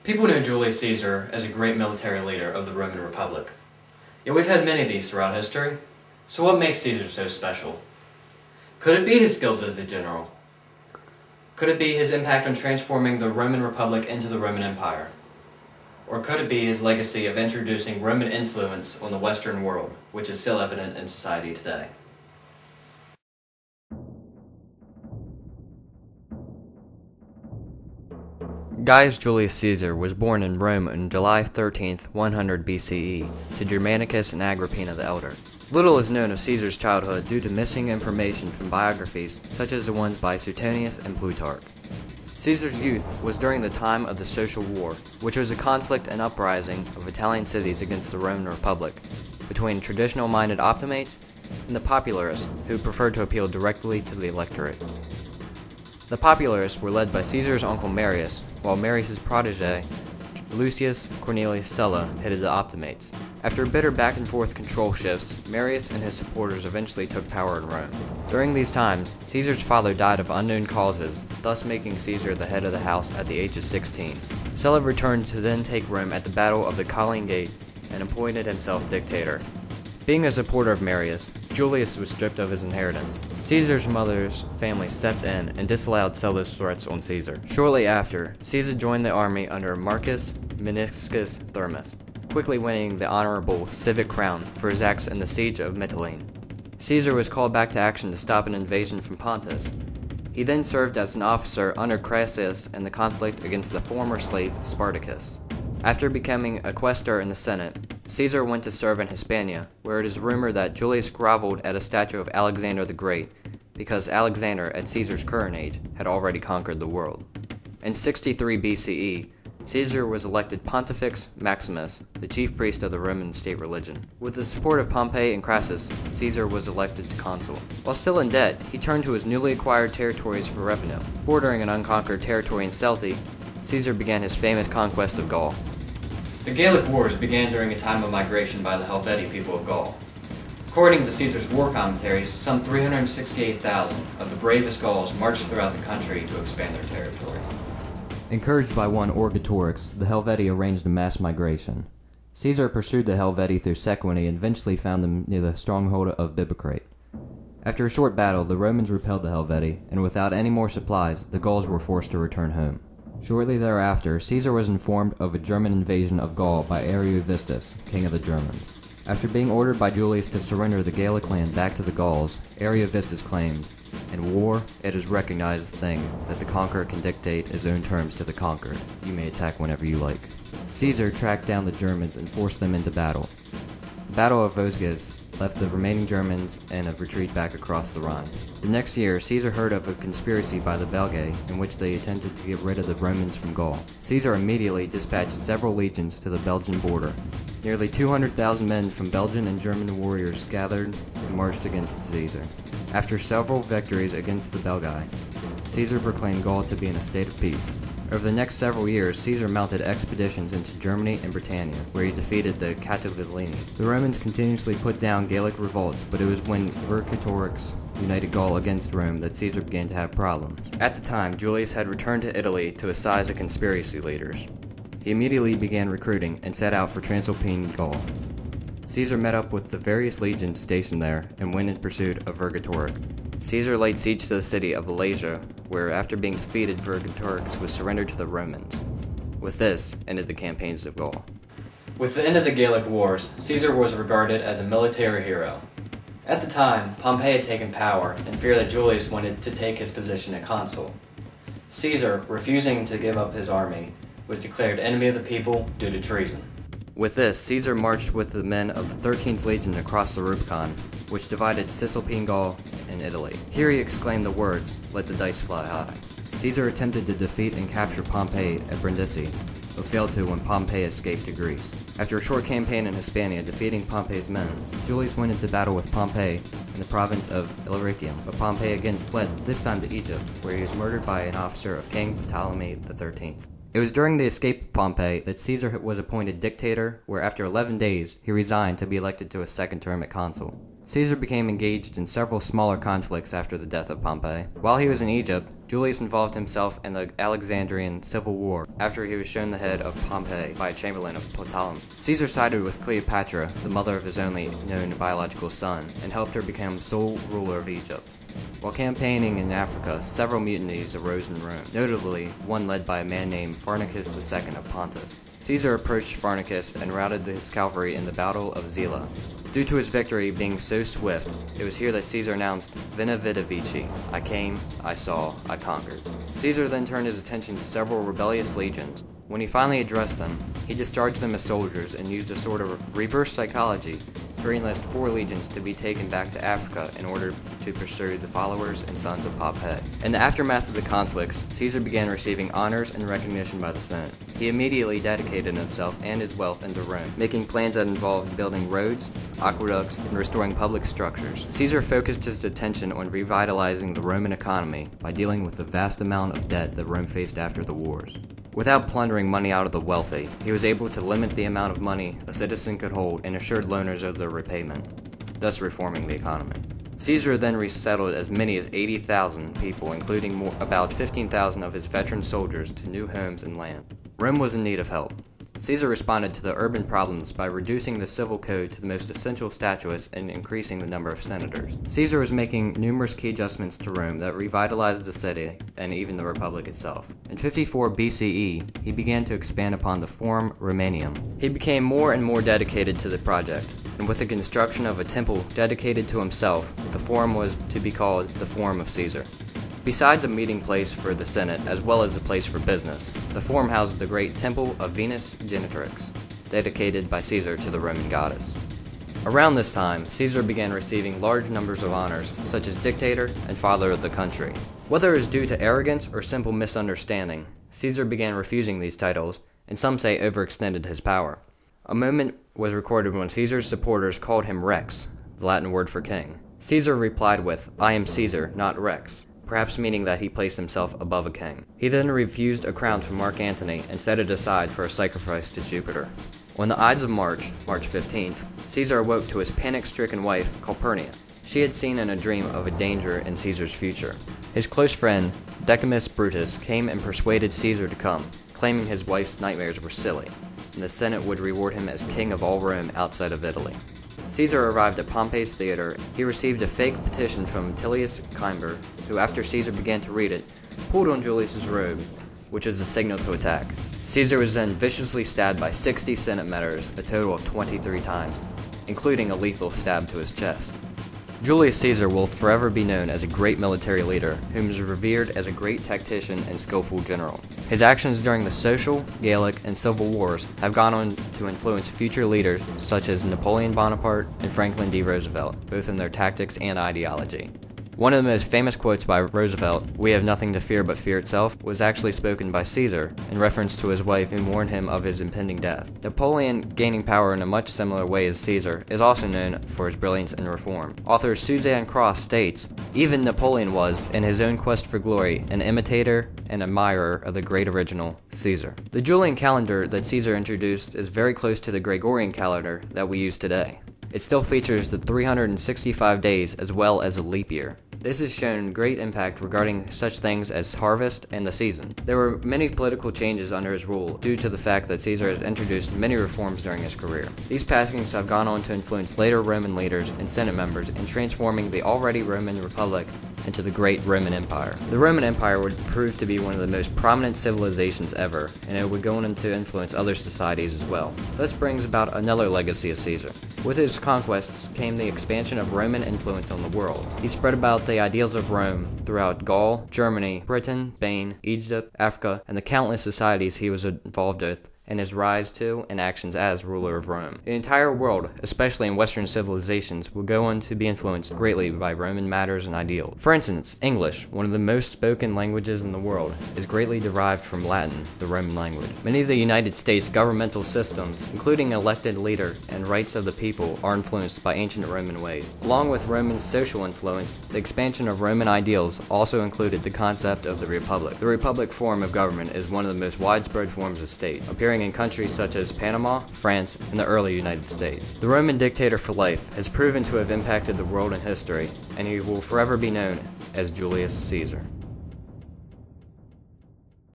People know Julius Caesar as a great military leader of the Roman Republic. Yet we've had many of these throughout history. So what makes Caesar so special? Could it be his skills as a general? Could it be his impact on transforming the Roman Republic into the Roman Empire? Or could it be his legacy of introducing Roman influence on the Western world, which is still evident in society today? Gaius Julius Caesar was born in Rome on July 13th, 100 BCE, to Germanicus and Agrippina the Elder. Little is known of Caesar's childhood due to missing information from biographies such as the ones by Suetonius and Plutarch. Caesar's youth was during the time of the Social War, which was a conflict and uprising of Italian cities against the Roman Republic, between traditional-minded optimates and the popularists who preferred to appeal directly to the electorate. The popularists were led by Caesar's uncle Marius, while Marius's protege, Lucius Cornelius Sulla, headed the optimates. After bitter back-and-forth control shifts, Marius and his supporters eventually took power in Rome. During these times, Caesar's father died of unknown causes, thus making Caesar the head of the house at the age of 16. Sulla returned to then take Rome at the Battle of the Colline Gate and appointed himself dictator. Being a supporter of Marius, Julius was stripped of his inheritance. Caesar's mother's family stepped in and disallowed Sulla's threats on Caesar. Shortly after, Caesar joined the army under Marcus Meniscus Thermus, quickly winning the honorable civic crown for his acts in the siege of Mytilene. Caesar was called back to action to stop an invasion from Pontus. He then served as an officer under Crassus in the conflict against the former slave Spartacus. After becoming a quaestor in the Senate, Caesar went to serve in Hispania, where it is rumored that Julius groveled at a statue of Alexander the Great, because Alexander, at Caesar's current age, had already conquered the world. In 63 BCE, Caesar was elected Pontifex Maximus, the chief priest of the Roman state religion. With the support of Pompey and Crassus, Caesar was elected consul. While still in debt, he turned to his newly acquired territories for revenue. Bordering an unconquered territory in Celti, Caesar began his famous conquest of Gaul. The Gallic Wars began during a time of migration by the Helvetii people of Gaul. According to Caesar's war commentaries, some 368,000 of the bravest Gauls marched throughout the country to expand their territory. Encouraged by one Orgetorix, the Helvetii arranged a mass migration. Caesar pursued the Helvetii through Sequani and eventually found them near the stronghold of Bibicrate. After a short battle, the Romans repelled the Helvetii, and without any more supplies, the Gauls were forced to return home. Shortly thereafter, Caesar was informed of a German invasion of Gaul by Ariovistus, king of the Germans. After being ordered by Julius to surrender the Gallic land back to the Gauls, Ariovistus claimed, "In war, it is recognized thing that the conqueror can dictate his own terms to the conquered. You may attack whenever you like." Caesar tracked down the Germans and forced them into battle. The Battle of Vosges left the remaining Germans in a retreat back across the Rhine. The next year, Caesar heard of a conspiracy by the Belgae in which they attempted to get rid of the Romans from Gaul. Caesar immediately dispatched several legions to the Belgian border. Nearly 200,000 men from Belgian and German warriors gathered and marched against Caesar. After several victories against the Belgae, Caesar proclaimed Gaul to be in a state of peace. Over the next several years, Caesar mounted expeditions into Germany and Britannia, where he defeated the Catiline. The Romans continuously put down Gallic revolts, but it was when Vercingetorix united Gaul against Rome that Caesar began to have problems. At the time, Julius had returned to Italy to assise the conspiracy leaders. He immediately began recruiting and set out for Transalpine Gaul. Caesar met up with the various legions stationed there and went in pursuit of Vercingetorix. Caesar laid siege to the city of Alasia, where after being defeated, Vercingetorix was surrendered to the Romans. With this, ended the campaigns of Gaul. With the end of the Gallic Wars, Caesar was regarded as a military hero. At the time, Pompey had taken power in fear that Julius wanted to take his position as consul. Caesar, refusing to give up his army, was declared enemy of the people due to treason. With this, Caesar marched with the men of the 13th Legion across the Rubicon, which divided Cisalpine Gaul and Italy. Here he exclaimed the words, "Let the dice fly high." Caesar attempted to defeat and capture Pompey at Brindisi, but failed to when Pompey escaped to Greece. After a short campaign in Hispania defeating Pompey's men, Julius went into battle with Pompey in the province of Illyricum, but Pompey again fled, this time to Egypt, where he was murdered by an officer of King Ptolemy XIII. It was during the escape of Pompey that Caesar was appointed dictator, where after 11 days he resigned to be elected to a second term at consul. Caesar became engaged in several smaller conflicts after the death of Pompey. While he was in Egypt, Julius involved himself in the Alexandrian Civil War after he was shown the head of Pompey by a chamberlain of Ptolemy. Caesar sided with Cleopatra, the mother of his only known biological son, and helped her become sole ruler of Egypt. While campaigning in Africa, several mutinies arose in Rome, notably one led by a man named Pharnacus II of Pontus. Caesar approached Pharnacus and routed his cavalry in the Battle of Zela. Due to his victory being so swift, it was here that Caesar announced, Veni, Vidi, Vici. I came, I saw, I conquered. Caesar then turned his attention to several rebellious legions. When he finally addressed them, he discharged them as soldiers and used a sort of reverse psychology to enlist 4 legions to be taken back to Africa in order to pursue the followers and sons of Pompey. In the aftermath of the conflicts, Caesar began receiving honors and recognition by the Senate. He immediately dedicated himself and his wealth into Rome, making plans that involved building roads, aqueducts, and restoring public structures. Caesar focused his attention on revitalizing the Roman economy by dealing with the vast amount of debt that Rome faced after the wars. Without plundering money out of the wealthy, he was able to limit the amount of money a citizen could hold and assured loaners of their repayment, thus reforming the economy. Caesar then resettled as many as 80,000 people, including about 15,000 of his veteran soldiers, to new homes and land. Rome was in need of help. Caesar responded to the urban problems by reducing the civil code to the most essential statutes and increasing the number of senators. Caesar was making numerous key adjustments to Rome that revitalized the city and even the Republic itself. In 54 BCE, he began to expand upon the Forum Romanum. He became more and more dedicated to the project, and with the construction of a temple dedicated to himself, the Forum was to be called the Forum of Caesar. Besides a meeting place for the Senate, as well as a place for business, the Forum housed the great Temple of Venus Genitrix, dedicated by Caesar to the Roman goddess. Around this time, Caesar began receiving large numbers of honors, such as dictator and father of the country. Whether it was due to arrogance or simple misunderstanding, Caesar began refusing these titles, and some say overextended his power. A moment was recorded when Caesar's supporters called him Rex, the Latin word for king. Caesar replied with, I am Caesar, not Rex, perhaps meaning that he placed himself above a king. He then refused a crown from Mark Antony and set it aside for a sacrifice to Jupiter. On the Ides of March, March 15th, Caesar awoke to his panic-stricken wife, Calpurnia. She had seen in a dream of a danger in Caesar's future. His close friend, Decimus Brutus, came and persuaded Caesar to come, claiming his wife's nightmares were silly, and the Senate would reward him as king of all Rome outside of Italy. Caesar arrived at Pompey's theater. He received a fake petition from Tullius Cimber, who, after Caesar began to read it, pulled on Julius's robe, which was a signal to attack. Caesar was then viciously stabbed by 60 Senate members, a total of 23 times, including a lethal stab to his chest. Julius Caesar will forever be known as a great military leader, whom is revered as a great tactician and skillful general. His actions during the Social, Gallic, and Civil Wars have gone on to influence future leaders such as Napoleon Bonaparte and Franklin D. Roosevelt, both in their tactics and ideology. One of the most famous quotes by Roosevelt, "We have nothing to fear but fear itself," was actually spoken by Caesar in reference to his wife who warned him of his impending death. Napoleon, gaining power in a much similar way as Caesar, is also known for his brilliance in reform. Author Suzanne Cross states, "Even Napoleon was, in his own quest for glory, an imitator and admirer of the great original, Caesar." The Julian calendar that Caesar introduced is very close to the Gregorian calendar that we use today. It still features the 365 days as well as a leap year. This has shown great impact regarding such things as harvest and the season. There were many political changes under his rule due to the fact that Caesar has introduced many reforms during his career. These passings have gone on to influence later Roman leaders and Senate members in transforming the already Roman Republic into the great Roman Empire. The Roman Empire would prove to be one of the most prominent civilizations ever, and it would go on to influence other societies as well. This brings about another legacy of Caesar. With his conquests came the expansion of Roman influence on the world. He spread about the ideals of Rome throughout Gaul, Germany, Britain, Spain, Egypt, Africa, and the countless societies he was involved with, and his rise to and actions as ruler of Rome. The entire world, especially in Western civilizations, will go on to be influenced greatly by Roman matters and ideals. For instance, English, one of the most spoken languages in the world, is greatly derived from Latin, the Roman language. Many of the United States governmental systems, including elected leader and rights of the people, are influenced by ancient Roman ways. Along with Roman social influence, the expansion of Roman ideals also included the concept of the Republic. The Republic form of government is one of the most widespread forms of state, appearing appearing in countries such as Panama, France, and the early United States. The Roman dictator for life has proven to have impacted the world in history, and he will forever be known as Julius Caesar.